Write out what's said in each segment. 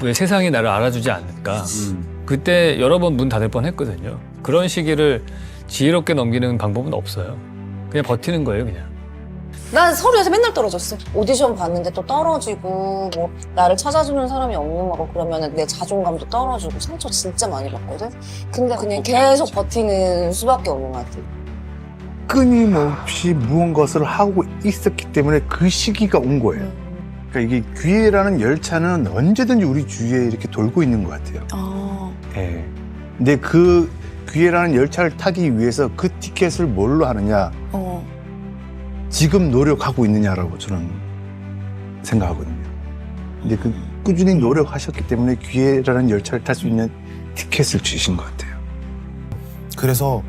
왜 세상이 나를 알아주지 않을까. 그때 여러 번 문 닫을 뻔했거든요. 그런 시기를 지혜롭게 넘기는 방법은 없어요. 그냥 버티는 거예요, 그냥. 난 서류에서 맨날 떨어졌어. 오디션 봤는데 또 떨어지고 뭐 나를 찾아주는 사람이 없는 거고 그러면 내 자존감도 떨어지고 상처 진짜 많이 받거든. 근데 그냥 계속 버티는 수밖에 없는 것 같아. 끊임없이 무언가를 하고 있었기 때문에 그 시기가 온 거예요. 그러니까 이게 기회라는 열차는 언제든지 우리 주위에 이렇게 돌고 있는 것 같아요. 예. 근데 그 기회라는 열차를 타기 위해서 그 티켓을 뭘로 하느냐, 지금 노력하고 있느냐라고 저는 생각하거든요. 근데 그 꾸준히 노력하셨기 때문에 기회라는 열차를 탈 수 있는 티켓을 주신 것 같아요. 그래서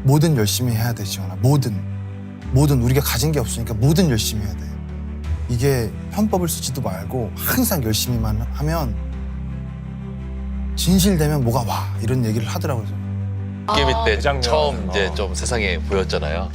뭐든 열심히 해야 돼, 지원아. 뭐든 우리가 가진 게 없으니까 뭐든 열심히 해야 돼. 이게 편법을 쓰지도 말고 항상 열심히만 하면 진실되면 뭐가 와 이런 얘기를 하더라고요. 깨미 때 장면. 처음 이제 좀 세상에 보였잖아요.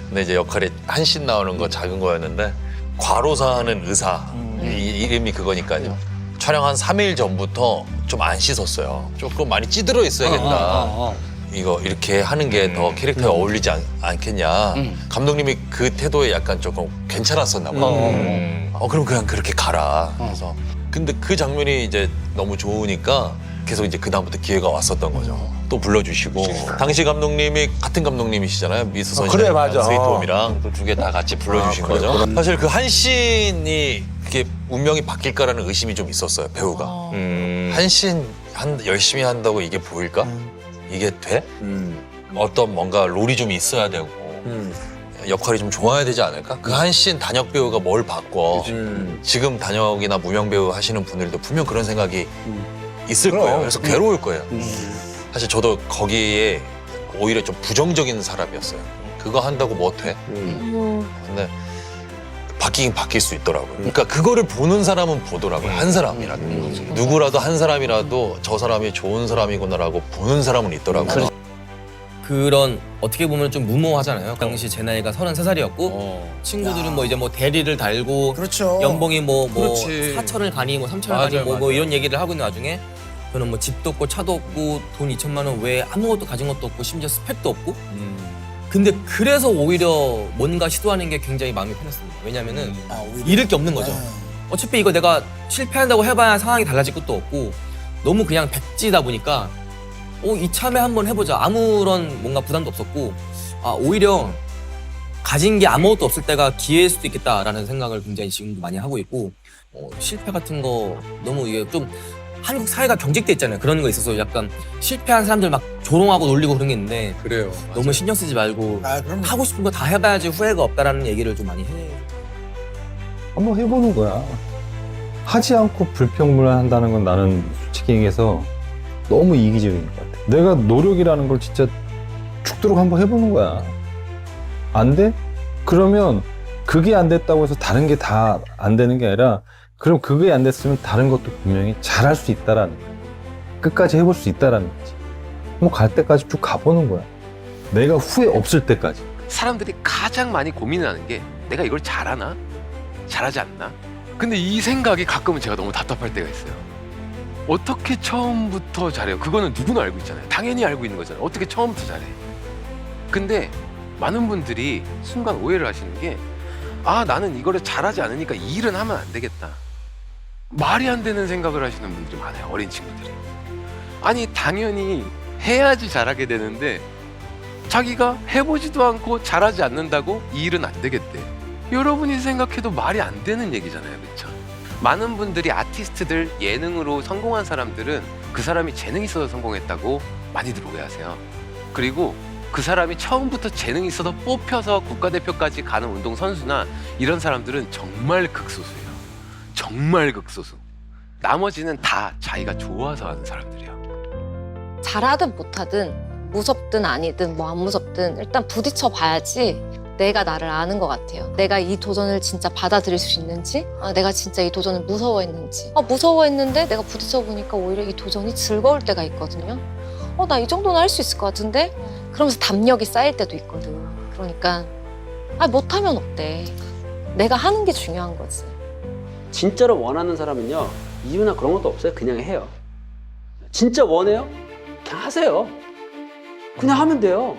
근데 이제 역할이 한씬 나오는 거 작은 거였는데 과로사하는 의사 이름이 그거니까요. 촬영 한 3일 전부터 좀 안 씻었어요. 조금 많이 찌들어 있어야겠다. 이거 이렇게 하는 게 더 캐릭터에 어울리지 않겠냐. 감독님이 그 태도에 약간 조금 괜찮았었나 봐요. 그럼 그냥 그렇게 가라. 그래서 근데 그 장면이 이제 너무 좋으니까 계속 이제 그다음부터 기회가 왔었던 거죠. 또 불러주시고 당시 감독님이 같은 감독님이시잖아요. 미스 선시랑 그래, 맞아. 스위트홈이랑 또 두 개 다 같이 불러주신 거죠. 사실 그 한씬이 그게 운명이 바뀔까라는 의심이 좀 있었어요. 배우가 한씬 열심히 한다고 이게 보일까? 이게 돼? 어떤 뭔가 롤이 좀 있어야 되고 역할이 좀 좋아야 되지 않을까? 그 한씬 단역 배우가 뭘 바꿔? 지금 단역이나 무명 배우 하시는 분들도 분명 그런 생각이 있을 거예요. 그래서 괴로울 거예요. 사실 저도 거기에 오히려 좀 부정적인 사람이었어요. 그거 한다고 뭐 돼? 근데 바뀌긴 바뀔 수 있더라고요. 그러니까 그거를 보는 사람은 보더라고요. 한 사람이라도. 누구라도 한 사람이라도 저 사람이 좋은 사람이구나라고 보는 사람은 있더라고요. 그런 어떻게 보면 좀 무모하잖아요. 그 당시 제 나이가 33살이었고 친구들은 뭐 이제 뭐 대리를 달고 그렇죠. 연봉이 뭐 그렇지. 4천을 가니 뭐 3천을 맞아요, 가니 뭐 맞아요. 이런 얘기를 하고 있는 와중에 저는 뭐 집도 없고 차도 없고 돈 2천만 원 외에 아무것도 가진 것도 없고 심지어 스펙도 없고 근데 그래서 오히려 뭔가 시도하는 게 굉장히 마음이 편했습니다. 왜냐면은 잃을 게 없는 거죠. 어차피 이거 내가 실패한다고 해봐야 상황이 달라질 것도 없고 너무 그냥 백지다 보니까 이참에 한번 해보자. 아무런 뭔가 부담도 없었고 오히려 가진 게 아무것도 없을 때가 기회일 수도 있겠다라는 생각을 굉장히 지금도 많이 하고 있고 실패 같은 거 너무 이게 좀 한국 사회가 경직돼 있잖아요. 그런 거 있어서 약간 실패한 사람들 막 조롱하고 놀리고 그런 게 있는데 그래요. 너무 신경 쓰지 말고 그럼 하고 싶은 거 다 해봐야지 후회가 없다라는 얘기를 좀 많이 해요. 한번 해보는 거야. 하지 않고 불평불만한다는 건 나는 솔직히 얘기해서 너무 이기적인 것 같아. 내가 노력이라는 걸 진짜 죽도록 한번 해보는 거야. 안 돼? 그러면 그게 안 됐다고 해서 다른 게 다 안 되는 게 아니라 그럼 그게 안 됐으면 다른 것도 분명히 잘할 수 있다라는 거야. 끝까지 해볼 수 있다라는 거지. 뭐 갈 때까지 쭉 가보는 거야. 내가 후회 없을 때까지. 사람들이 가장 많이 고민하는 게 내가 이걸 잘하나? 잘하지 않나? 근데 이 생각이 가끔은 제가 너무 답답할 때가 있어요. 어떻게 처음부터 잘해요? 그거는 누구나 알고 있잖아요. 당연히 알고 있는 거잖아요. 어떻게 처음부터 잘해? 근데 많은 분들이 순간 오해를 하시는 게 나는 이거를 잘하지 않으니까 이 일은 하면 안 되겠다. 말이 안 되는 생각을 하시는 분들이 많아요. 어린 친구들이. 아니 당연히 해야지 잘하게 되는데 자기가 해보지도 않고 잘하지 않는다고 이 일은 안 되겠대. 여러분이 생각해도 말이 안 되는 얘기잖아요. 그렇죠? 많은 분들이 아티스트들, 예능으로 성공한 사람들은 그 사람이 재능이 있어서 성공했다고 많이들 오해하세요. 그리고 그 사람이 처음부터 재능이 있어서 뽑혀서 국가대표까지 가는 운동선수나 이런 사람들은 정말 극소수예요. 정말 극소수. 나머지는 다 자기가 좋아서 하는 사람들이야. 잘하든 못하든 무섭든 아니든 뭐 안 무섭든 일단 부딪혀 봐야지 내가 나를 아는 것 같아요. 내가 이 도전을 진짜 받아들일 수 있는지, 내가 진짜 이 도전을 무서워했는지. 무서워했는데 내가 부딪혀 보니까 오히려 이 도전이 즐거울 때가 있거든요. 나 이 정도는 할 수 있을 것 같은데? 그러면서 담력이 쌓일 때도 있거든. 그러니까 못하면 어때? 내가 하는 게 중요한 거지. 진짜로 원하는 사람은요, 이유나 그런 것도 없어요. 그냥 해요. 진짜 원해요? 그냥 하세요. 그냥 하면 돼요.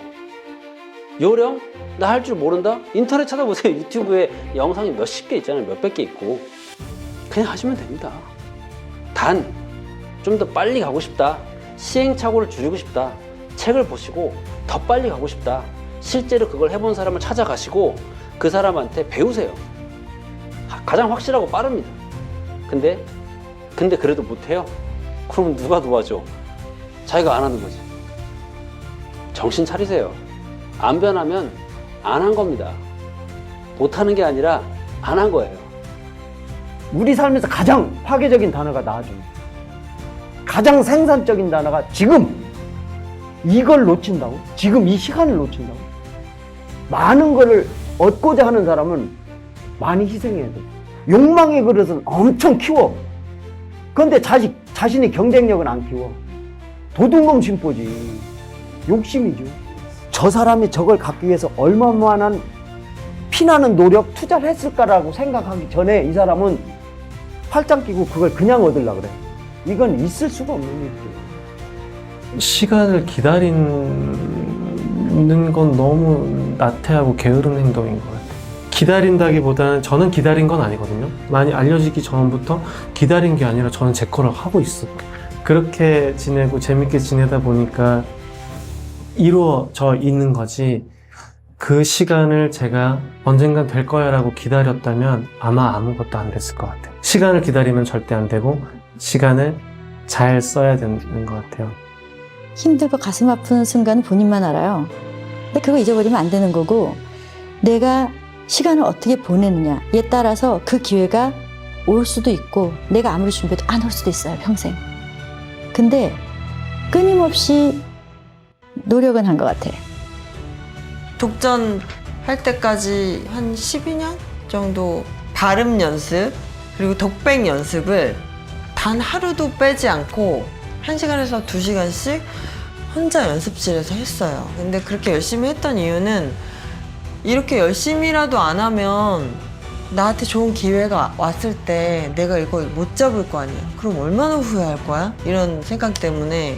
요령? 나 할 줄 모른다? 인터넷 찾아보세요. 유튜브에 영상이 몇십 개 있잖아요. 몇백 개 있고. 그냥 하시면 됩니다. 단, 좀 더 빨리 가고 싶다. 시행착오를 줄이고 싶다. 책을 보시고 더 빨리 가고 싶다. 실제로 그걸 해본 사람을 찾아가시고 그 사람한테 배우세요. 가장 확실하고 빠릅니다. 근데 그래도 못해요? 그럼 누가 도와줘? 자기가 안 하는 거지. 정신 차리세요. 안 변하면 안 한 겁니다. 못하는 게 아니라 안 한 거예요. 우리 삶에서 가장 파괴적인 단어가 나와줍니다. 가장 생산적인 단어가 지금 이걸 놓친다고? 지금 이 시간을 놓친다고? 많은 거를 얻고자 하는 사람은 많이 희생해야 돼. 욕망의 그릇은 엄청 키워. 그런데 자신의 경쟁력은 안 키워. 도둑놈 심보지. 욕심이죠. 저 사람이 저걸 갖기 위해서 얼마만한 피나는 노력, 투자를 했을까라고 생각하기 전에 이 사람은 팔짱 끼고 그걸 그냥 얻으려고 그래. 이건 있을 수가 없는 일이죠. 시간을 기다리는 건 너무 나태하고 게으른 행동인 것 같아요. 기다린다기보다는 저는 기다린 건 아니거든요. 많이 알려지기 전부터 기다린 게 아니라 저는 제 거를 하고 있어요. 그렇게 지내고 재밌게 지내다 보니까 이루어져 있는 거지, 그 시간을 제가 언젠간 될 거야 라고 기다렸다면 아마 아무것도 안 됐을 것 같아요. 시간을 기다리면 절대 안 되고 시간을 잘 써야 되는 것 같아요. 힘들고 가슴 아픈 순간은 본인만 알아요. 근데 그거 잊어버리면 안 되는 거고, 내가 시간을 어떻게 보내느냐에 따라서 그 기회가 올 수도 있고 내가 아무리 준비해도 안 올 수도 있어요, 평생. 근데 끊임없이 노력은 한 것 같아. 독전 할 때까지 한 12년 정도 발음 연습 그리고 독백 연습을 단 하루도 빼지 않고 1시간에서 2시간씩 혼자 연습실에서 했어요. 근데 그렇게 열심히 했던 이유는 이렇게 열심히라도 안 하면 나한테 좋은 기회가 왔을 때 내가 이걸 못 잡을 거 아니야. 그럼 얼마나 후회할 거야? 이런 생각 때문에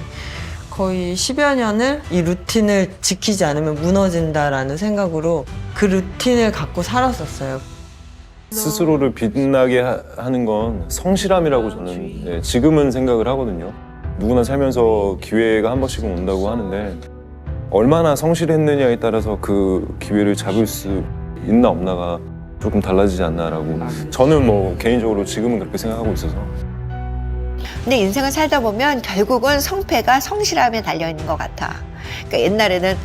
거의 10여 년을 이 루틴을 지키지 않으면 무너진다라는 생각으로 그 루틴을 갖고 살았었어요. 스스로를 빛나게 하는 건 성실함이라고 저는 지금은 생각을 하거든요. 누구나 살면서 기회가 한 번씩은 온다고 하는데 얼마나 성실했느냐에 따라서 그 기회를 잡을 수 있나 없나가 조금 달라지지 않나라고 저는 뭐 개인적으로 지금은 그렇게 생각하고 있어서. 근데 인생을 살다 보면 결국은 성패가 성실함에 달려있는 것 같아. 그러니까 옛날에는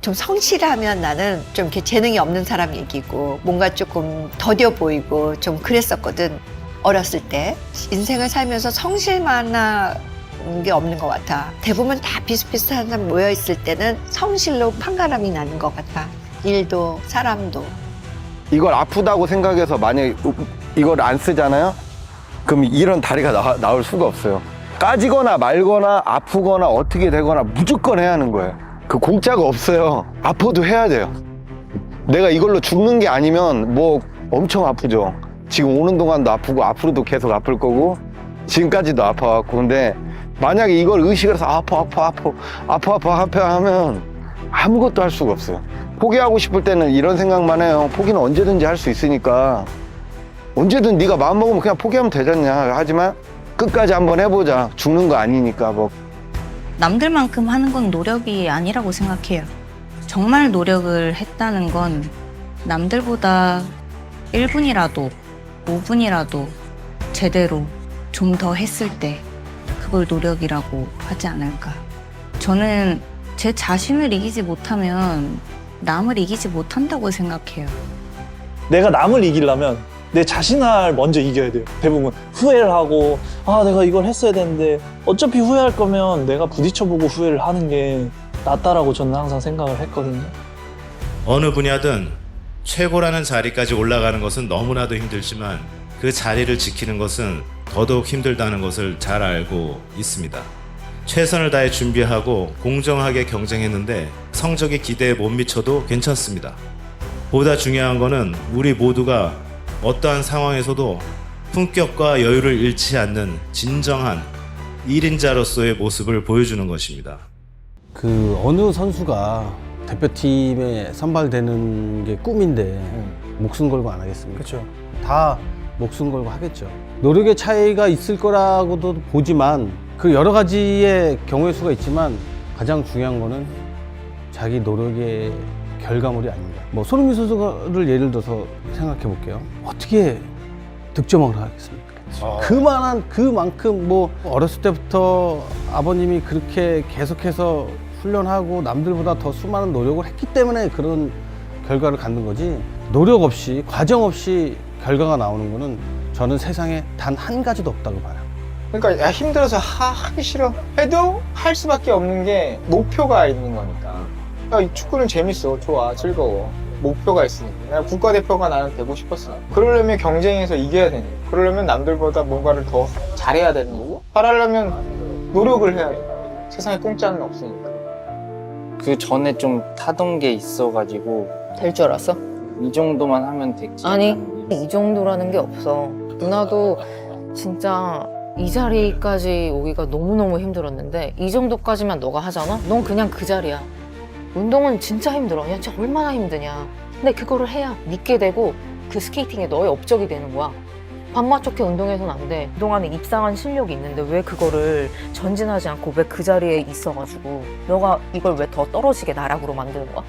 좀 성실하면 나는 좀 이렇게 재능이 없는 사람 얘기고 뭔가 조금 더뎌 보이고 좀 그랬었거든. 어렸을 때. 인생을 살면서 성실만한 게 없는 것 같아. 대부분 다 비슷비슷한 사람 모여있을 때는 성실로 판가름이 나는 것 같아. 일도 사람도. 이걸 아프다고 생각해서 만약에 이걸 안 쓰잖아요? 그럼 이런 다리가 나올 수가 없어요. 까지거나 말거나 아프거나 어떻게 되거나 무조건 해야 하는 거예요. 그 공짜가 없어요. 아파도 해야 돼요. 내가 이걸로 죽는 게 아니면 뭐 엄청 아프죠. 지금 오는 동안도 아프고 앞으로도 계속 아플 거고 지금까지도 아파갖고. 근데 만약에 이걸 의식을 해서 아파 하면 아무것도 할 수가 없어요. 포기하고 싶을 때는 이런 생각만 해요. 포기는 언제든지 할 수 있으니까 언제든 네가 마음먹으면 그냥 포기하면 되잖냐. 하지만 끝까지 한번 해보자. 죽는 거 아니니까. 뭐 남들만큼 하는 건 노력이 아니라고 생각해요. 정말 노력을 했다는 건 남들보다 1분이라도 5분이라도 제대로 좀 더 했을 때 그걸 노력이라고 하지 않을까. 저는 제 자신을 이기지 못하면 남을 이기지 못한다고 생각해요. 내가 남을 이기려면 내 자신을 먼저 이겨야 돼요. 대부분 후회를 하고 내가 이걸 했어야 되는데 어차피 후회할 거면 내가 부딪혀보고 후회를 하는 게 낫다라고 저는 항상 생각을 했거든요. 어느 분야든 최고라는 자리까지 올라가는 것은 너무나도 힘들지만 그 자리를 지키는 것은 더더욱 힘들다는 것을 잘 알고 있습니다. 최선을 다해 준비하고 공정하게 경쟁했는데 성적이 기대에 못 미쳐도 괜찮습니다. 보다 중요한 것은 우리 모두가 어떠한 상황에서도 품격과 여유를 잃지 않는 진정한 1인자로서의 모습을 보여주는 것입니다. 그 어느 선수가 대표팀에 선발되는 게 꿈인데 목숨 걸고 안 하겠습니까? 그렇죠. 다 목숨 걸고 하겠죠. 노력의 차이가 있을 거라고도 보지만 그 여러 가지의 경우의 수가 있지만 가장 중요한 거는 자기 노력의 결과물이 아닌가. 뭐 손흥민 선수를 예를 들어서 생각해 볼게요. 어떻게 득점왕을 하겠습니까? 그만큼 뭐 어렸을 때부터 아버님이 그렇게 계속해서 훈련하고 남들보다 더 수많은 노력을 했기 때문에 그런 결과를 갖는 거지, 노력 없이 과정 없이 결과가 나오는 거는 저는 세상에 단 한 가지도 없다고 봐요. 그러니까 야, 힘들어서 하기 싫어 해도 할 수밖에 없는 게 목표가 있는 거니까. 야, 이 축구는 재밌어, 좋아, 즐거워. 목표가 있으니까. 내가 국가대표가 나는 되고 싶었어. 그러려면 경쟁에서 이겨야 되니까. 그러려면 남들보다 뭔가를 더 잘해야 되는 거고, 잘하려면 노력을 해야 돼. 세상에 공짜는 없으니까. 그 전에 좀 타던 게 있어가지고 될 줄 알았어? 이 정도만 하면 됐지. 아니, 이 정도라는 게 없어. 누나도 진짜 이 자리까지 오기가 너무너무 힘들었는데 이 정도까지만 너가 하잖아? 넌 그냥 그 자리야. 운동은 진짜 힘들어. 야, 진짜 얼마나 힘드냐. 근데 그거를 해야 믿게 되고 그 스케이팅에 너의 업적이 되는 거야. 밥맛 좋게 운동해서는 안 돼. 그동안에 입상한 실력이 있는데 왜 그거를 전진하지 않고 왜 그 자리에 있어가지고 너가 이걸 왜 더 떨어지게 나락으로 만드는 거야?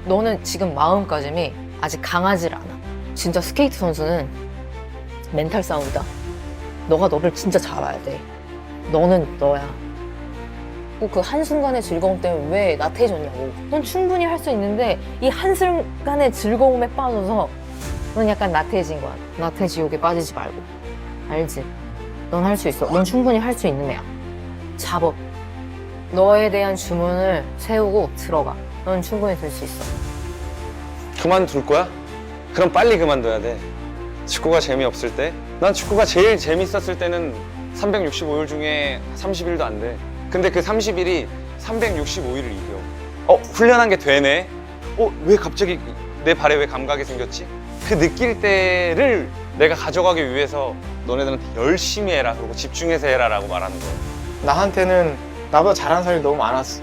너는 지금 마음가짐이 아직 강하질 않아. 진짜 스케이트 선수는 멘탈 싸움이다. 너가 너를 진짜 잡아야 돼. 너는 너야. 꼭 그 한순간의 즐거움 때문에 왜 나태해졌냐고. 넌 충분히 할 수 있는데 이 한순간의 즐거움에 빠져서 넌 약간 나태해진 거야. 나태 지옥에 빠지지 말고. 알지? 넌 할 수 있어. 넌 충분히 할 수 있는 애야. 잡어. 너에 대한 주문을 세우고 들어가. 넌 충분히 될 수 있어. 그만둘 거야? 그럼 빨리 그만둬야 돼. 축구가 재미없을 때? 난 축구가 제일 재밌었을 때는 365일 중에 30일도 안 돼. 근데 그 30일이 365일을 이겨. 훈련한 게 되네? 왜 갑자기 내 발에 왜 감각이 생겼지? 그 느낄 때를 내가 가져가기 위해서 너네들한테 열심히 해라, 그리고 집중해서 해라 라고 말하는 거야. 나한테는 나보다 잘하는 사람이 너무 많았어.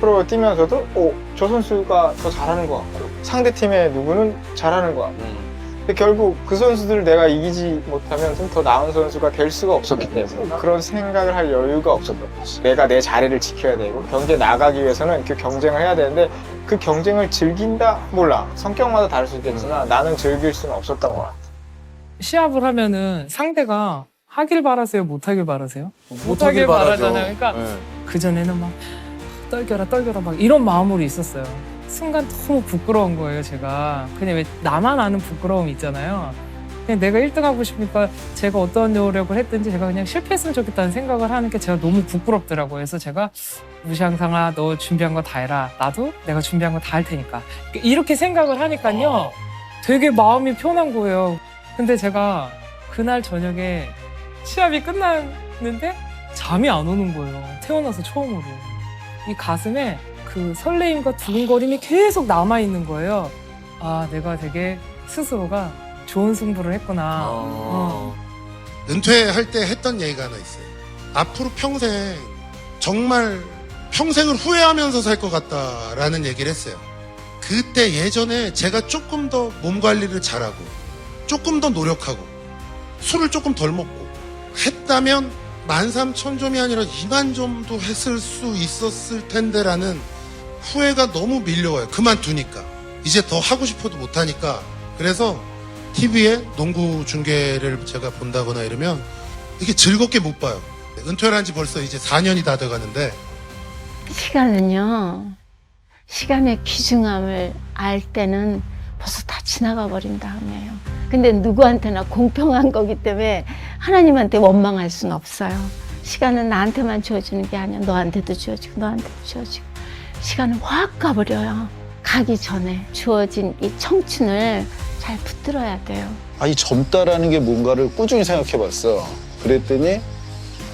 100% 뛰면서도 저 선수가 더 잘하는 것 같고 상대팀의 누구는 잘하는 것 같고. 근데 결국 그 선수들을 내가 이기지 못하면 좀 더 나은 선수가 될 수가 없었기 때문에 그런 생각을 할 여유가 없었던 거지. 내가 내 자리를 지켜야 되고 경기에 나가기 위해서는 그 경쟁을 해야 되는데 그 경쟁을 즐긴다? 몰라. 성격마다 다를 수 있겠지만 나는 즐길 수는 없었던 것 같아. 시합을 하면은 상대가 하길 바라세요? 못하길 바라세요? 못하길 바라죠. 바라잖아요. 그러니까 그전에는 막 떨겨라 막 이런 마음으로 있었어요. 순간 너무 부끄러운 거예요, 제가. 그냥 왜 나만 아는 부끄러움이 있잖아요. 그냥 내가 1등 하고 싶으니까 제가 어떤 노력을 했든지 제가 그냥 실패했으면 좋겠다는 생각을 하는 게 제가 너무 부끄럽더라고요. 그래서 제가 무시항상아, 너 준비한 거 다 해라. 나도 내가 준비한 거 다 할 테니까. 이렇게 생각을 하니까요. 되게 마음이 편한 거예요. 근데 제가 그날 저녁에 시합이 끝났는데 잠이 안 오는 거예요. 태어나서 처음으로. 이 가슴에 그 설레임과 두근거림이 계속 남아있는 거예요. 아, 내가 되게 스스로가 좋은 승부를 했구나. 은퇴할 때 했던 얘기가 하나 있어요. 앞으로 평생 정말 평생을 후회하면서 살 것 같다라는 얘기를 했어요. 그때 예전에 제가 조금 더 몸 관리를 잘하고 조금 더 노력하고 술을 조금 덜 먹고 했다면 13,000점이 아니라 20,000점도 했을 수 있었을 텐데라는 후회가 너무 밀려와요. 그만두니까. 이제 더 하고 싶어도 못하니까. 그래서 TV에 농구 중계를 제가 본다거나 이러면 이게 즐겁게 못 봐요. 은퇴를 한 지 벌써 이제 4년이 다 돼가는데 시간은요, 시간의 귀중함을 알 때는 벌써 다 지나가 버린 다음이에요. 근데 누구한테나 공평한 거기 때문에 하나님한테 원망할 수는 없어요. 시간은 나한테만 주어지는 게 아니야. 너한테도 주어지고 너한테도 주어지고. 시간은 확 가버려요. 가기 전에 주어진 이 청춘을 잘 붙들어야 돼요. 이 젊다라는 게 뭔가를 꾸준히 생각해봤어. 그랬더니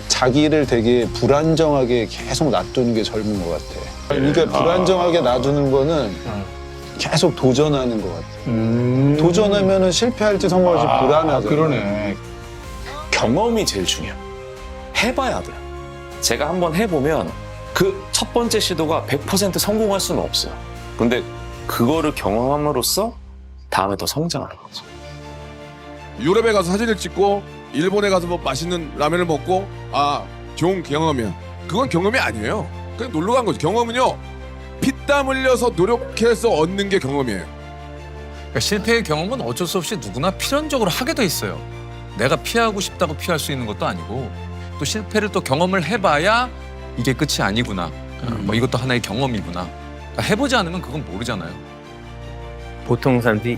자기를 되게 불안정하게 계속 놔두는 게 젊은 것 같아. 그러니까 불안정하게 놔두는 거는 계속 도전하는 것 같아. 도전하면은 실패할지 성공할지 불안하잖아. 그러네. 경험이 제일 중요해요. 해봐야 돼요. 제가 한번 해보면 그 첫 번째 시도가 100% 성공할 수는 없어요. 근데 그거를 경험함으로써 다음에 더 성장하는 거죠. 유럽에 가서 사진을 찍고 일본에 가서 뭐 맛있는 라면을 먹고 아 좋은 경험이야. 그건 경험이 아니에요. 그냥 놀러 간 거죠. 경험은요 피땀 흘려서 노력해서 얻는 게 경험이에요. 그러니까 실패의 경험은 어쩔 수 없이 누구나 필연적으로 하게 돼 있어요. 내가 피하고 싶다고 피할 수 있는 것도 아니고 또 실패를 또 경험을 해봐야 이게 끝이 아니구나. 뭐 이것도 하나의 경험이구나. 그러니까 해보지 않으면 그건 모르잖아요. 보통 사람들이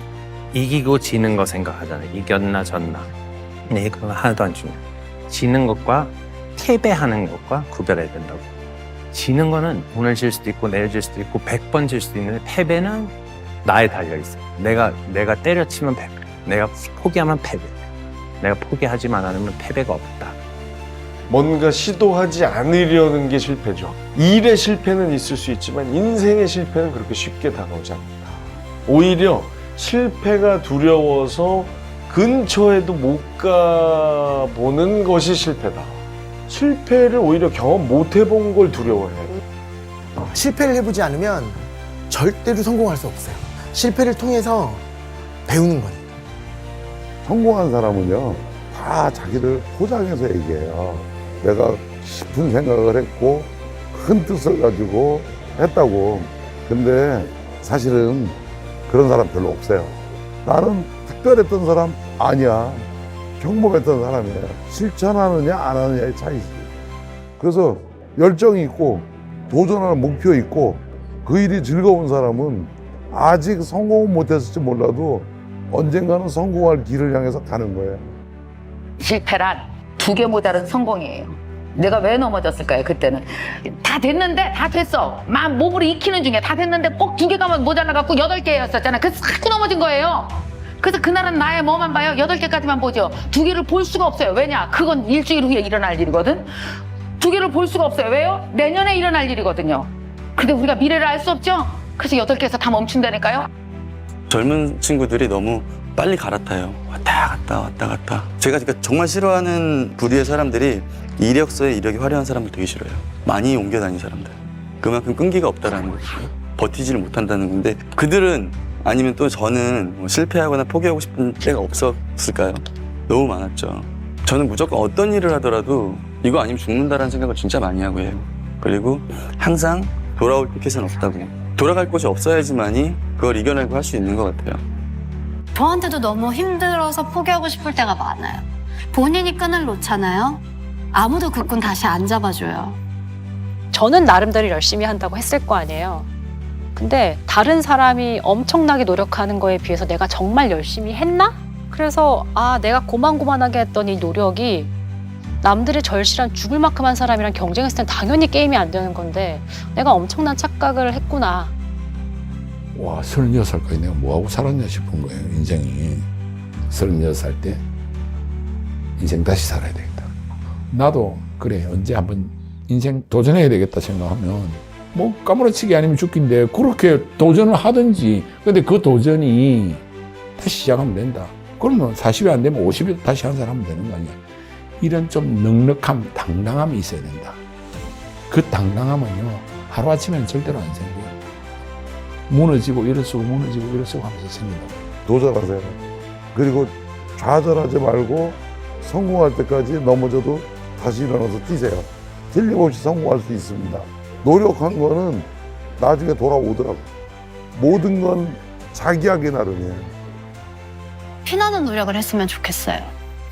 이기고 지는 거 생각하잖아요. 이겼나 졌나. 근데 그건 하나도 안 중요해요. 지는 것과 패배하는 것과 구별해야 된다고. 지는 거는 오늘 질 수도 있고 내일 질 수도 있고 100번 질 수도 있는데 패배는 나에 달려있어요. 내가 때려치면 패배. 내가 포기하면 패배. 내가 포기하지만 않으면 패배가 없다. 뭔가 시도하지 않으려는 게 실패죠. 일의 실패는 있을 수 있지만 인생의 실패는 그렇게 쉽게 다가오지 않는다. 오히려 실패가 두려워서 근처에도 못 가보는 것이 실패다. 실패를 오히려 경험 못 해본 걸 두려워해요. 실패를 해보지 않으면 절대로 성공할 수 없어요. 실패를 통해서 배우는 거니까. 성공한 사람은요 다 자기를 포장해서 얘기해요. 내가 깊은 생각을 했고 큰 뜻을 가지고 했다고. 근데 사실은 그런 사람 별로 없어요. 나는 특별했던 사람 아니야. 평범했던 사람이에요. 실천하느냐 안 하느냐의 차이지. 그래서 열정이 있고 도전하는 목표 있고 그 일이 즐거운 사람은 아직 성공은 못했을지 몰라도 언젠가는 성공할 길을 향해서 가는 거예요. 실패란 두 개 모자른 성공이에요. 내가 왜 넘어졌을까요? 그때는 다 됐는데 다 됐어. 막 몸으로 익히는 중에 다 됐는데 꼭 두 개가만 모자라갖고 8개였었잖아. 그래서 자꾸 넘어진 거예요. 그래서 그날은 나의 뭐만 봐요? 8개까지만 보죠. 두 개를 볼 수가 없어요. 왜냐? 그건 일주일 후에 일어날 일이거든. 두 개를 볼 수가 없어요. 왜요? 내년에 일어날 일이거든요. 근데 우리가 미래를 알 수 없죠? 그래서 8개에서 다 멈춘다니까요. 젊은 친구들이 너무 빨리 갈아타요. 왔다 갔다. 제가 정말 싫어하는 부류의 사람들이 이력서에 이력이 화려한 사람을 되게 싫어해요. 많이 옮겨 다니는 사람들. 그만큼 끈기가 없다라는 거죠. 버티지를 못한다는 건데 그들은 아니면 또 저는 뭐 실패하거나 포기하고 싶은 때가 없었을까요? 너무 많았죠. 저는 무조건 어떤 일을 하더라도 이거 아니면 죽는다라는 생각을 진짜 많이 하고 해요. 그리고 항상 돌아올 티켓은 없다고. 돌아갈 곳이 없어야지만이 그걸 이겨내고 할 수 있는 것 같아요. 저한테도 너무 힘들어서 포기하고 싶을 때가 많아요. 본인이 끈을 놓잖아요. 아무도 그 끈 다시 안 잡아줘요. 저는 나름대로 열심히 한다고 했을 거 아니에요. 근데 다른 사람이 엄청나게 노력하는 거에 비해서 내가 정말 열심히 했나? 그래서 내가 고만고만하게 했던 이 노력이 남들의 절실한 죽을 만큼 한 사람이랑 경쟁했을 땐 당연히 게임이 안 되는 건데 내가 엄청난 착각을 했구나. 와, 36살까지 내가 뭐하고 살았냐 싶은 거예요, 인생이. 36살 때 인생 다시 살아야 되겠다. 나도 그래, 언제 한번 인생 도전해야 되겠다 생각하면 뭐 까무러치기 아니면 죽기인데 그렇게 도전을 하든지. 근데 그 도전이 다시 시작하면 된다. 그러면 40이 안 되면 50이 다시 한 살 하면 되는 거 아니야. 이런 좀 넉넉함, 당당함이 있어야 된다. 그 당당함은요 하루아침에는 절대로 안 생겨요. 무너지고 일어서고 무너지고 일어서고 하면서 생긴다고. 도전하세요. 그리고 좌절하지 말고 성공할 때까지 넘어져도 다시 일어나서 뛰세요. 틀림없이 성공할 수 있습니다. 노력한 거는 나중에 돌아오더라고. 모든 건 자기하기 나름이에요. 피나는 노력을 했으면 좋겠어요.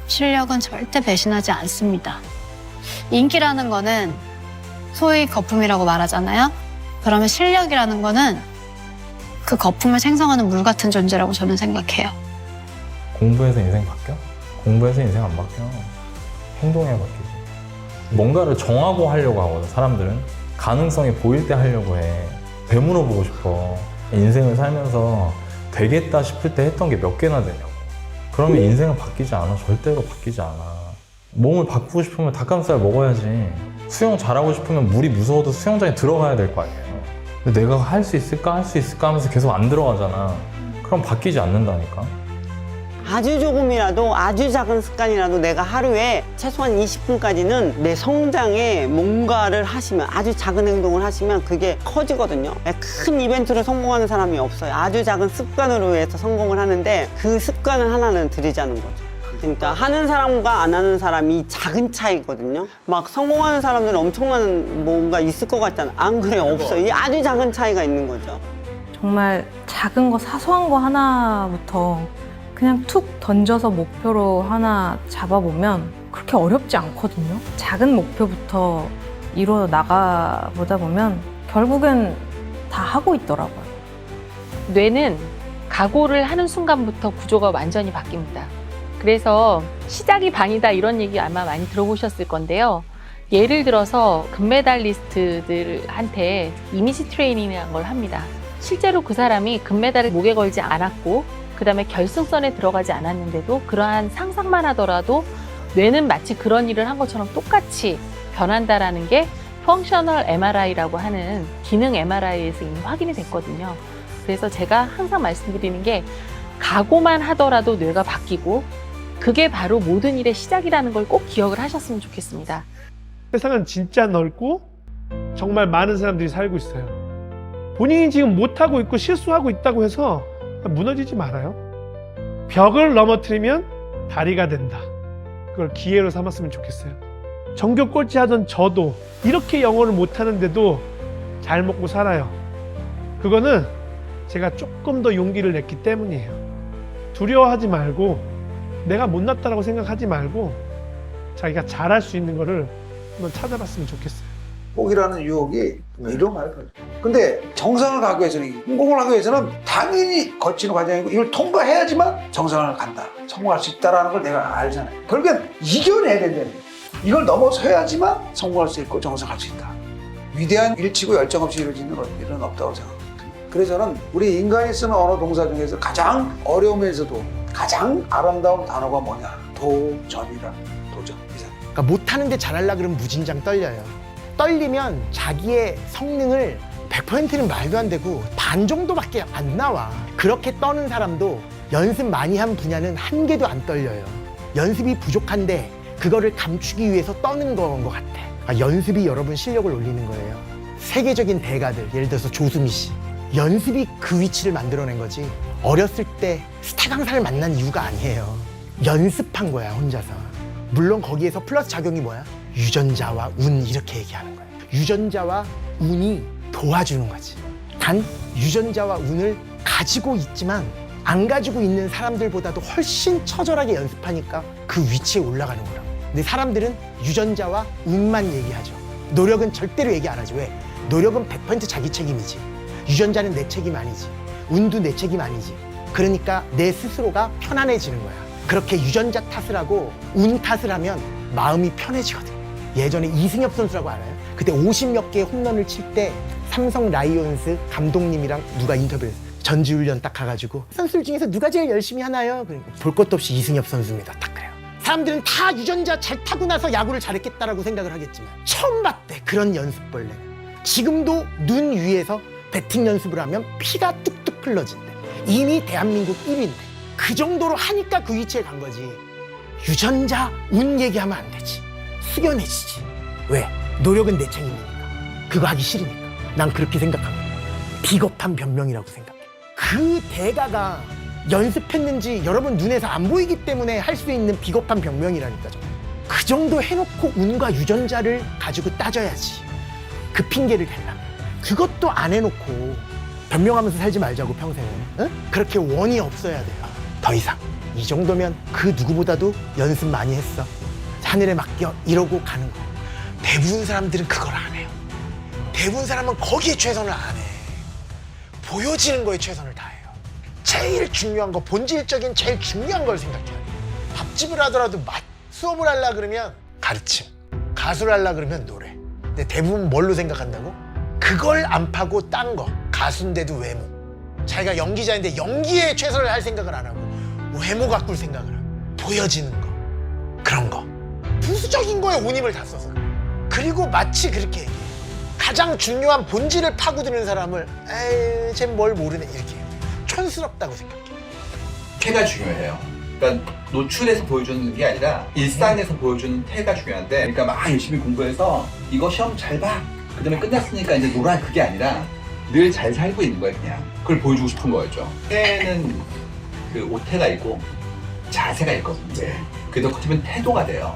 실력은 절대 배신하지 않습니다. 인기라는 거는 소위 거품이라고 말하잖아요. 그러면 실력이라는 거는 그 거품을 생성하는 물 같은 존재라고 저는 생각해요. 공부해서 인생 바뀌어? 공부해서 인생 안 바뀌어. 행동해 바뀌지. 뭔가를 정하고 하려고 하거든, 사람들은. 가능성이 보일 때 하려고 해. 되물어보고 싶어. 인생을 살면서 되겠다 싶을 때 했던 게 몇 개나 되냐고. 그러면 인생은 바뀌지 않아. 절대로 바뀌지 않아. 몸을 바꾸고 싶으면 닭가슴살 먹어야지. 수영 잘하고 싶으면 물이 무서워도 수영장에 들어가야 될 거 아니에요. 근데 내가 할 수 있을까 하면서 계속 안 들어가잖아. 그럼 바뀌지 않는다니까. 아주 조금이라도 아주 작은 습관이라도 내가 하루에 최소한 20분까지는 내 성장에 뭔가를 하시면 아주 작은 행동을 하시면 그게 커지거든요. 큰 이벤트로 성공하는 사람이 없어요. 아주 작은 습관으로 해서 성공을 하는데 그 습관을 하나는 들이자는 거죠. 그러니까 하는 사람과 안 하는 사람이 작은 차이거든요. 막 성공하는 사람들은 엄청난 뭔가 있을 것 같잖아. 안 그래요. 없어요. 이 아주 작은 차이가 있는 거죠. 정말 작은 거, 사소한 거 하나부터 그냥 툭 던져서 목표로 하나 잡아보면 그렇게 어렵지 않거든요. 작은 목표부터 이루어 나가보다 보면 결국엔 다 하고 있더라고요. 뇌는 각오를 하는 순간부터 구조가 완전히 바뀝니다. 그래서 시작이 반이다 이런 얘기 아마 많이 들어보셨을 건데요. 예를 들어서 금메달리스트들한테 이미지 트레이닝이라는 걸 합니다. 실제로 그 사람이 금메달을 목에 걸지 않았고 그 다음에 결승선에 들어가지 않았는데도 그러한 상상만 하더라도 뇌는 마치 그런 일을 한 것처럼 똑같이 변한다라는 게 펑셔널 MRI라고 하는 기능 MRI에서 이미 확인이 됐거든요. 그래서 제가 항상 말씀드리는 게 각오만 하더라도 뇌가 바뀌고 그게 바로 모든 일의 시작이라는 걸 꼭 기억을 하셨으면 좋겠습니다. 세상은 진짜 넓고 정말 많은 사람들이 살고 있어요. 본인이 지금 못하고 있고 실수하고 있다고 해서 무너지지 말아요. 벽을 넘어뜨리면 다리가 된다. 그걸 기회로 삼았으면 좋겠어요. 전교 꼴찌 하던 저도 이렇게 영어를 못하는데도 잘 먹고 살아요. 그거는 제가 조금 더 용기를 냈기 때문이에요. 두려워하지 말고 내가 못났다라고 생각하지 말고 자기가 잘할 수 있는 거를 한번 찾아봤으면 좋겠어요. 포기라는 유혹이 이런 말 거죠. 근데 정상을 가기 위해서는, 성공을 하기 위해서는 당연히 거치는 과정이고 이걸 통과해야지만 정상을 간다, 성공할 수 있다는 걸 내가 알잖아요. 결국엔 이겨내야 된다는 거예요. 이걸 넘어서야지만 성공할 수 있고 정상할 수 있다. 위대한 일치고 열정 없이 이루어지는 일은 없다고 생각합니다. 그래서 저는 우리 인간이 쓰는 언어 동사 중에서 가장 어려우면서도 가장 아름다운 단어가 뭐냐? 도전이라. 도전. 그러니까 못하는데 잘하려고 그러면 무진장 떨려요. 떨리면 자기의 성능을 100%는 말도 안 되고 반 정도밖에 안 나와. 그렇게 떠는 사람도 연습 많이 한 분야는 한 개도 안 떨려요. 연습이 부족한데 그거를 감추기 위해서 떠는 건 것 같아. 연습이 여러분 실력을 올리는 거예요. 세계적인 대가들, 예를 들어서 조수미 씨. 연습이 그 위치를 만들어낸 거지. 어렸을 때 스타 강사를 만난 이유가 아니에요. 연습한 거야, 혼자서. 물론 거기에서 플러스 작용이 뭐야? 유전자와 운, 이렇게 얘기하는 거예요. 유전자와 운이 도와주는 거지. 단 유전자와 운을 가지고 있지만 안 가지고 있는 사람들보다도 훨씬 처절하게 연습하니까 그 위치에 올라가는 거라고. 근데 사람들은 유전자와 운만 얘기하죠. 노력은 절대로 얘기 안 하죠. 왜? 노력은 100% 자기 책임이지. 유전자는 내 책임 아니지. 운도 내 책임 아니지. 그러니까 내 스스로가 편안해지는 거야. 그렇게 유전자 탓을 하고 운 탓을 하면 마음이 편해지거든. 예전에 이승엽 선수라고 알아요? 그때 50몇 개의 홈런을 칠 때 삼성 라이온스 감독님이랑 누가 인터뷰를 했어요. 전지훈련 딱 가가지고 선수들 중에서 누가 제일 열심히 하나요? 그러니까 볼 것도 없이 이승엽 선수입니다. 딱 그래요. 사람들은 다 유전자 잘 타고 나서 야구를 잘했겠다라고 생각을 하겠지만 처음 봤대, 그런 연습벌레. 지금도 눈 위에서 배팅 연습을 하면 피가 뚝뚝 흘러진대. 이미 대한민국 1위인데 그 정도로 하니까 그 위치에 간 거지. 유전자, 운 얘기하면 안 되지. 숙연해지지. 왜? 노력은 내 책임이니까. 그거 하기 싫으니까. 난 그렇게 생각합니다. 비겁한 변명이라고 생각해. 그 대가가 연습했는지 여러분 눈에서 안 보이기 때문에 할 수 있는 비겁한 변명이라니까. 그 정도 해놓고 운과 유전자를 가지고 따져야지. 그 핑계를 대려면. 그것도 안 해놓고 변명하면서 살지 말자고, 평생은. 응? 그렇게 원이 없어야 돼요. 더 이상. 이 정도면 그 누구보다도 연습 많이 했어. 하늘에 맡겨 이러고 가는 거. 대부분 사람들은 그걸 안 해요. 대부분 사람은 거기에 최선을 안 해. 보여지는 거에 최선을 다해요. 제일 중요한 거, 본질적인 제일 중요한 걸 생각해야 돼. 밥집을 하더라도 수업을 하려고 그러면 가르침, 가수를 하려고 그러면 노래. 근데 대부분 뭘로 생각한다고? 그걸 안 파고 딴 거. 가수인데도 외모. 자기가 연기자인데 연기에 최선을 할 생각을 안 하고 외모 가꿀 생각을 하고 보여지는 거. 그런 거. 부수적인 거에 온 힘을 다 써서. 그리고 마치 그렇게 얘기해. 가장 중요한 본질을 파고드는 사람을 에이, 쟤 뭘 모르네, 이렇게 촌스럽다고 생각해. 걔가 중요해요. 그러니까 노출해서 보여주는 게 아니라 일상에서 보여주는 태가 중요한데, 그러니까 막 열심히 공부해서 이거 시험 잘 봐. 그다음에 끝났으니까 이제 놀아. 그게 아니라 늘 잘 살고 있는 거예요, 그냥. 그걸 보여주고 싶은 거였죠. 태는 그 오태가 있고 자세가 있거든요. 그래서 커트면 태도가 돼요.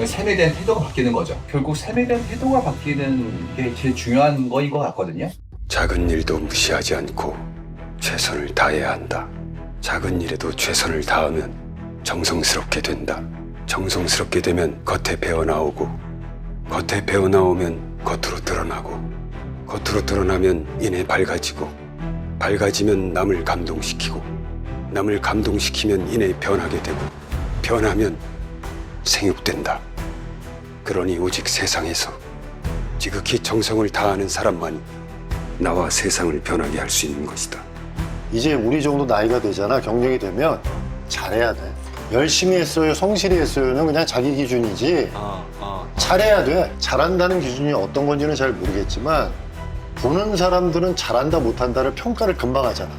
삶에 대한 태도가 바뀌는 거죠. 결국 삶에 대한 태도가 바뀌는 게 제일 중요한 거인 것 같거든요. 작은 일도 무시하지 않고 최선을 다해야 한다. 작은 일에도 최선을 다하면 정성스럽게 된다. 정성스럽게 되면 겉에 배어나오고, 겉에 배어나오면 겉으로 드러나고, 겉으로 드러나면 이내 밝아지고, 밝아지면 남을 감동시키고, 남을 감동시키면 이내 변하게 되고, 변하면 생육된다. 그러니 오직 세상에서 지극히 정성을 다하는 사람만이 나와 세상을 변하게 할 수 있는 것이다. 이제 우리 정도 나이가 되잖아. 경력이 되면 잘해야 돼. 열심히 했어요, 성실히 했어요는 그냥 자기 기준이지. 잘해야 돼. 잘한다는 기준이 어떤 건지는 잘 모르겠지만 보는 사람들은 잘한다 못한다를 평가를 금방 하잖아.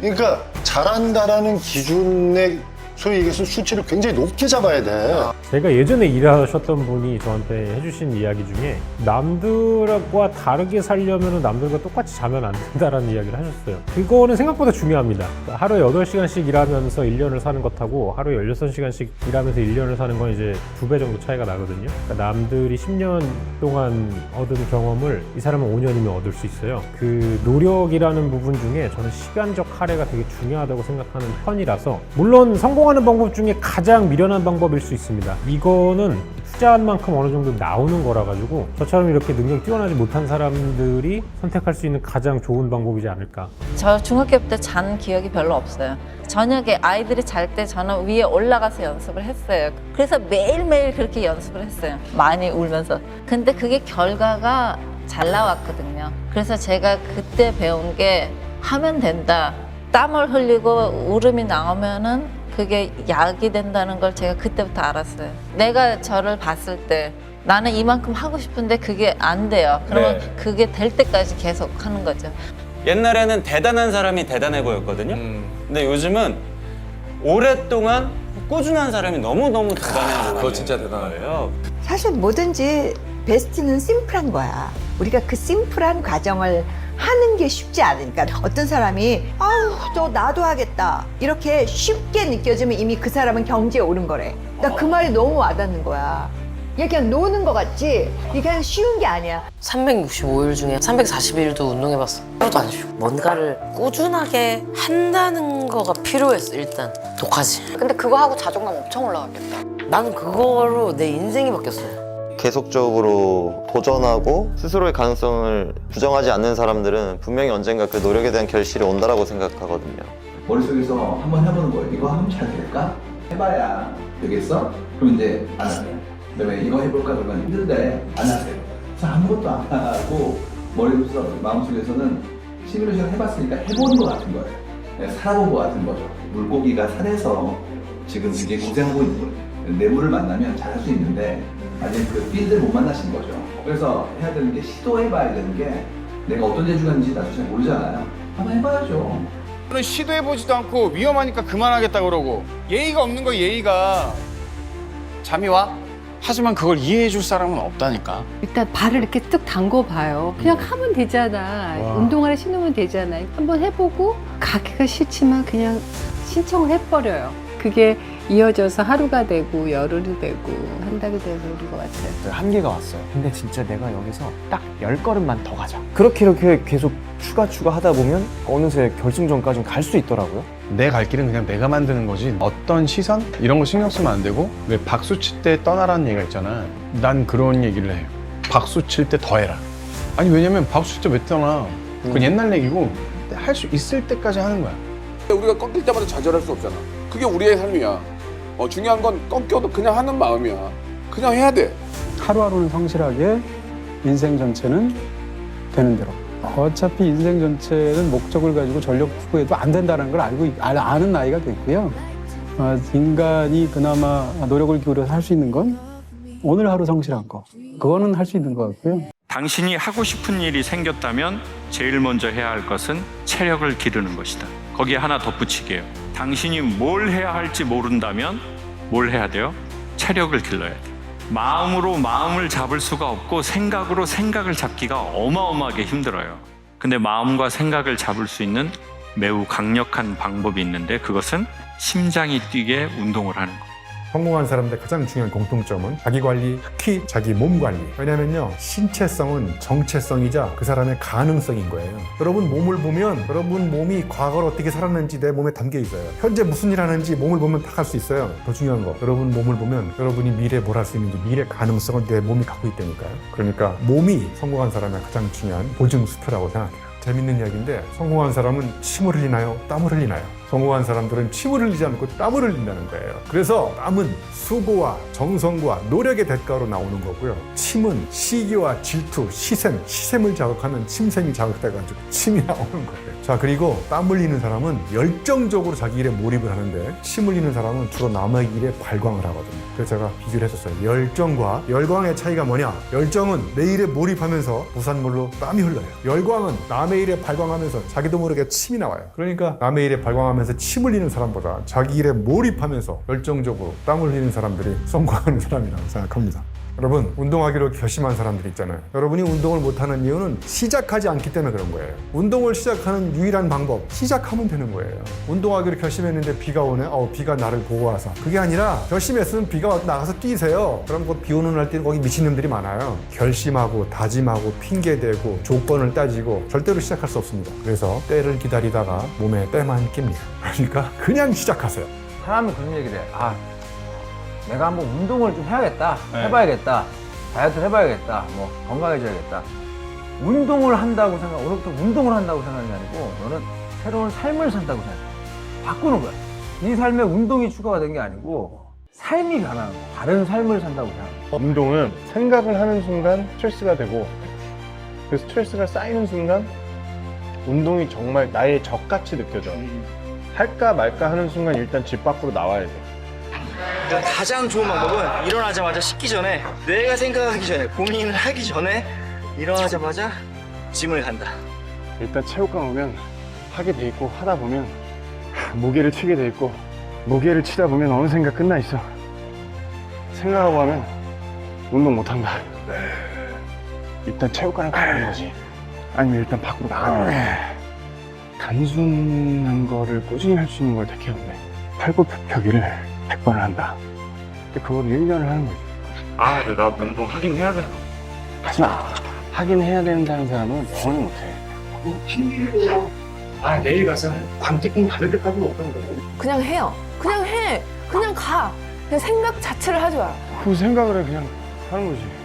그러니까 잘한다라는 기준의 소위 얘기해서 수치를 굉장히 높게 잡아야 돼. 제가 예전에 일하셨던 분이 저한테 해주신 이야기 중에 남들과 다르게 살려면 남들과 똑같이 자면 안 된다라는 이야기를 하셨어요. 그거는 생각보다 중요합니다. 하루에 8시간씩 일하면서 1년을 사는 것하고 하루에 16시간씩 일하면서 1년을 사는 건 이제 2배 정도 차이가 나거든요. 그러니까 남들이 10년 동안 얻은 경험을 이 사람은 5년이면 얻을 수 있어요. 그 노력이라는 부분 중에 저는 시간적 할애가 되게 중요하다고 생각하는 편이라서, 물론 성공하는 방법 중에 가장 미련한 방법일 수 있습니다. 이거는 투자한 만큼 어느 정도 나오는 거라 가지고 저처럼 이렇게 능력이 뛰어나지 못한 사람들이 선택할 수 있는 가장 좋은 방법이지 않을까. 저 중학교 때 잔 기억이 별로 없어요. 저녁에 아이들이 잘 때 저는 위에 올라가서 연습을 했어요. 그래서 매일매일 그렇게 연습을 했어요. 많이 울면서. 근데 그게 결과가 잘 나왔거든요. 그래서 제가 그때 배운 게 하면 된다. 땀을 흘리고 울음이 나오면은 그게 약이 된다는 걸 제가 그때부터 알았어요. 내가 저를 봤을 때 나는 이만큼 하고 싶은데 그게 안 돼요. 그러면 그게 될 때까지 계속 하는 거죠. 옛날에는 대단한 사람이 대단해 보였거든요. 근데 요즘은 오랫동안 꾸준한 사람이 너무너무 대단해 보여요. 그거 진짜 대단해요. 사실 뭐든지 베스트는 심플한 거야. 우리가 그 심플한 과정을 하는 게 쉽지 않으니까. 어떤 사람이 아우 저 나도 하겠다 이렇게 쉽게 느껴지면 이미 그 사람은 경지에 오른 거래. 나 그 말이 너무 와닿는 거야. 얘 그냥 노는 거 같지? 이게 그냥 쉬운 게 아니야. 365일 중에 341일도 운동해봤어. 하나도 안 쉬워. 뭔가를 꾸준하게 한다는 거가 필요했어. 일단 독하지. 근데 그거 하고 자존감 엄청 올라갔겠다. 나는 그거로 내 인생이 바뀌었어요. 계속적으로 도전하고 스스로의 가능성을 부정하지 않는 사람들은 분명히 언젠가 그 노력에 대한 결실이 온다라고 생각하거든요. 머릿속에서 한번 해보는 거예요. 이거 하면 잘 될까? 해봐야 되겠어? 그럼 이제 안 하세요. 그다음에 이거 해볼까? 그러면 힘든데 안 하세요. 그래서 아무것도 안 하고 마음속에서는 시뮬레이션 해봤으니까 해보는 것 같은 거예요. 네, 살아본 것 같은 거죠. 물고기가 산에서 지금 되게 고생하고 있는 거예요. 뇌물을 만나면 잘할 수 있는데 아직 그 필드를 못 만나신 거죠. 그래서 해야 되는 게 시도해봐야 되는 게 내가 어떤 재주가 있는지 나도 잘 모르잖아요. 한번 해봐야죠. 저는 시도해보지도 않고 위험하니까 그만하겠다 그러고 예의가 없는 거 예의가. 잠이 와? 하지만 그걸 이해해줄 사람은 없다니까. 일단 발을 이렇게 뚝 담궈봐요. 그냥 하면 되잖아. 운동화를 신으면 되잖아. 한번 해보고 가기가 싫지만 그냥 신청을 해버려요. 그게 이어져서 하루가 되고 열흘이 되고 한 달이 되고 그런 것 같아요. 한계가 왔어요. 근데 진짜 내가 여기서 딱 10걸음만 더 가자. 그렇게 이렇게 계속 추가 하다 보면 어느새 결승전까지 갈 수 있더라고요. 내 갈 길은 그냥 내가 만드는 거지 어떤 시선? 이런 거 신경 쓰면 안 되고 왜 박수 칠 때 떠나라는 얘기가 있잖아. 난 그런 얘기를 해요. 박수 칠 때 더 해라. 아니 왜냐면 박수 칠 때 왜 떠나? 그건 옛날 얘기고 할 수 있을 때까지 하는 거야. 우리가 꺾일 때마다 좌절할 수 없잖아. 그게 우리의 삶이야. 중요한 건 꺾여도 그냥 하는 마음이야. 그냥 해야 돼. 하루하루는 성실하게, 인생 전체는 되는 대로. 어차피 인생 전체는 목적을 가지고 전력 투구해도 안 된다는 걸 아는 나이가 됐고요. 인간이 그나마 노력을 기울여서 할 수 있는 건 오늘 하루 성실한 거. 그거는 할 수 있는 것 같고요. 당신이 하고 싶은 일이 생겼다면 제일 먼저 해야 할 것은 체력을 기르는 것이다. 거기에 하나 덧붙이게요. 당신이 뭘 해야 할지 모른다면 뭘 해야 돼요? 체력을 길러야 돼요. 마음으로 마음을 잡을 수가 없고 생각으로 생각을 잡기가 어마어마하게 힘들어요. 근데 마음과 생각을 잡을 수 있는 매우 강력한 방법이 있는데 그것은 심장이 뛰게 운동을 하는 거예요. 성공한 사람들의 가장 중요한 공통점은 자기 관리, 특히 자기 몸 관리. 왜냐면요, 신체성은 정체성이자 그 사람의 가능성인 거예요. 여러분 몸을 보면 여러분 몸이 과거로 어떻게 살았는지 내 몸에 담겨 있어요. 현재 무슨 일 하는지 몸을 보면 딱 할 수 있어요. 더 중요한 거, 여러분 몸을 보면 여러분이 미래에 뭘 할 수 있는지 미래 가능성을 내 몸이 갖고 있다니까요. 그러니까 몸이 성공한 사람의 가장 중요한 보증수표라고 생각해요. 재밌는 이야기인데 성공한 사람은 침을 흘리나요? 땀을 흘리나요? 성공한 사람들은 침을 흘리지 않고 땀을 흘린다는 거예요. 그래서 땀은 수고와 정성과 노력의 대가로 나오는 거고요. 침은 시기와 질투, 시샘을 자극하면 침샘이 자극돼가지고 침이 나오는 거예요. 자, 그리고 땀 흘리는 사람은 열정적으로 자기 일에 몰입을 하는데 침 흘리는 사람은 주로 남의 일에 발광을 하거든요. 그래서 제가 비교를 했었어요. 열정과 열광의 차이가 뭐냐? 열정은 내 일에 몰입하면서 부산물로 땀이 흘러요. 열광은 남의 일에 발광하면서 자기도 모르게 침이 나와요. 그러니까 남의 일에 발광하면서 침 흘리는 사람보다 자기 일에 몰입하면서 열정적으로 땀을 흘리는 사람들이 성공하는 사람이라고 생각합니다. 여러분, 운동하기로 결심한 사람들이 있잖아요. 여러분이 운동을 못하는 이유는 시작하지 않기 때문에 그런 거예요. 운동을 시작하는 유일한 방법, 시작하면 되는 거예요. 운동하기로 결심했는데 비가 오네? 비가 나를 보고 와서. 그게 아니라 결심했으면 비가 와서 나가서 뛰세요. 그럼 그 비 오는 날 때는 거기 미친놈들이 많아요. 결심하고 다짐하고 핑계대고 조건을 따지고 절대로 시작할 수 없습니다. 그래서 때를 기다리다가 몸에 때만 낍니다. 그러니까 그냥 시작하세요. 사람은 그런 얘기를 해. 내가 한번 운동을 좀 해야겠다. 해봐야겠다. 다이어트를 해봐야겠다. 뭐 건강해져야겠다. 운동을 한다고 생각, 오늘부터 운동을 한다고 생각하는 게 아니고 너는 새로운 삶을 산다고 생각해. 바꾸는 거야. 네 삶에 운동이 추가가 된 게 아니고 삶이 변하는 거야. 다른 삶을 산다고 생각해. 운동은 생각을 하는 순간 스트레스가 되고 그 스트레스가 쌓이는 순간 운동이 정말 나의 적같이 느껴져. 할까 말까 하는 순간 일단 집 밖으로 나와야 돼. 가장 좋은 방법은 일어나자마자 씻기 전에, 내가 생각하기 전에, 고민을 하기 전에 일어나자마자 짐을 간다. 일단 체육관 오면 하게 돼 있고 하다 보면 무게를 치게 돼 있고 무게를 치다 보면 어느샌가 끝나 있어. 생각하고 하면 운동 못 한다. 일단 체육관을 가는 거지. 아니면 일단 밖으로 나가는 거야. 단순한 거를 꾸준히 할 수 있는 걸 택해왔네. 팔굽혀펴기를 100번을 한다. 근데 그걸 1년을 하는 거지. 나 운동 하긴 해야 돼. 하지마. 하긴 해야 된다는 사람은 영원히 못해. 내일 가서 광택금 받을 때까지 못하는 거야. 그냥 해요. 그냥 해. 그냥 가. 그냥 생각 자체를 하지 마. 그 생각을 해, 그냥 하는 거지.